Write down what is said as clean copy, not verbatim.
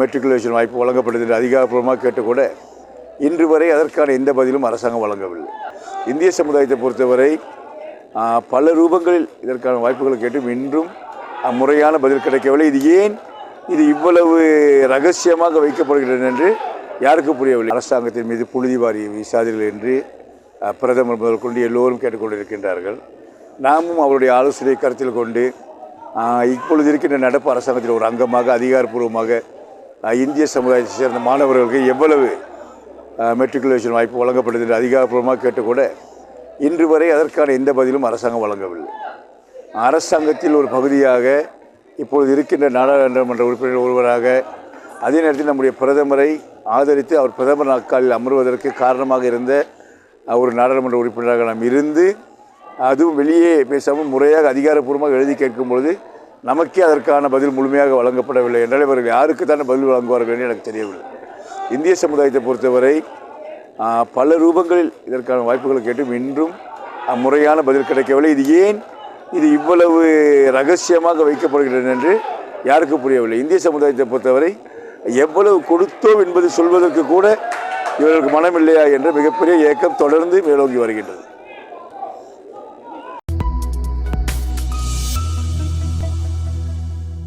Matriculation வாய்ப்பு வழங்கப்படுது என்று அதிகாரப்பூர்வமாக கேட்டுக்கூட இன்று வரை அதற்கான எந்த பதிலும் அரசாங்கம் வழங்கவில்லை. இந்திய சமுதாயத்தை பொறுத்தவரை பல ரூபங்களில் இதற்கான வாய்ப்புகளை கேட்டும் இன்றும் முறையான பதில் கிடைக்கவில்லை. இது இவ்வளவு ரகசியமாக வைக்கப்படுகிறது என்று யாருக்கும் புரியவில்லை. அரசாங்கத்தின் மீது புழுதி வாரி வீசாதீர்கள் என்று பிரதமர் முதல் கொண்டு எல்லோரும் கேட்டுக்கொண்டிருக்கின்றார்கள். நாமும் அவருடைய ஆலோசனை கருத்தில் கொண்டு இப்பொழுது இருக்கின்ற நடப்பு அரசாங்கத்தில் ஒரு அங்கமாக அதிகாரப்பூர்வமாக இந்திய சமுதாயத்தை சேர்ந்த மாணவர்களுக்கு எவ்வளவு மெட்ரிகுலேஷன் வாய்ப்பு வழங்கப்படுது என்று அதிகாரப்பூர்வமாக கேட்டுக்கூட இன்று வரை அதற்கான எந்த பதிலும் அரசாங்கம் வழங்கவில்லை. அரசாங்கத்தில் ஒரு பகுதியாக இப்பொழுது இருக்கின்ற நாடாளுமன்ற உறுப்பினர் ஒருவராக அதே நேரத்தில் நம்முடைய பிரதமரை ஆதரித்து அவர் பிரதமர் நாற்காலில் அமர்வதற்கு காரணமாக இருந்த ஒரு நாடாளுமன்ற உறுப்பினராக நாம் இருந்து அதுவும் வெளியே பேசாமல் முறையாக அதிகாரப்பூர்வமாக எழுதி கேட்கும் பொழுது நமக்கே அதற்கான பதில் முழுமையாக வழங்கப்படவில்லை என்றால் இவர்கள் யாருக்கு தானே பதில் வழங்குவார்கள் என்று எனக்கு தெரியவில்லை. இந்திய சமுதாயத்தை பொறுத்தவரை பல ரூபங்களில் இதற்கான வாய்ப்புகளை கேட்டும் இன்றும் முறையான பதில் கிடைக்கவில்லை. இது இவ்வளவு ரகசியமாக வைக்கப்படுகிறது என்று யாருக்கும் புரியவில்லை. இந்திய சமுதாயத்தை பொறுத்தவரை எவ்வளவு கொடுத்தோம் என்பது சொல்வதற்கு கூட இவர்களுக்கு மனமில்லையா என்ற மிகப்பெரிய ஏக்கம் தொடர்ந்து மேலோங்கி வருகின்றது.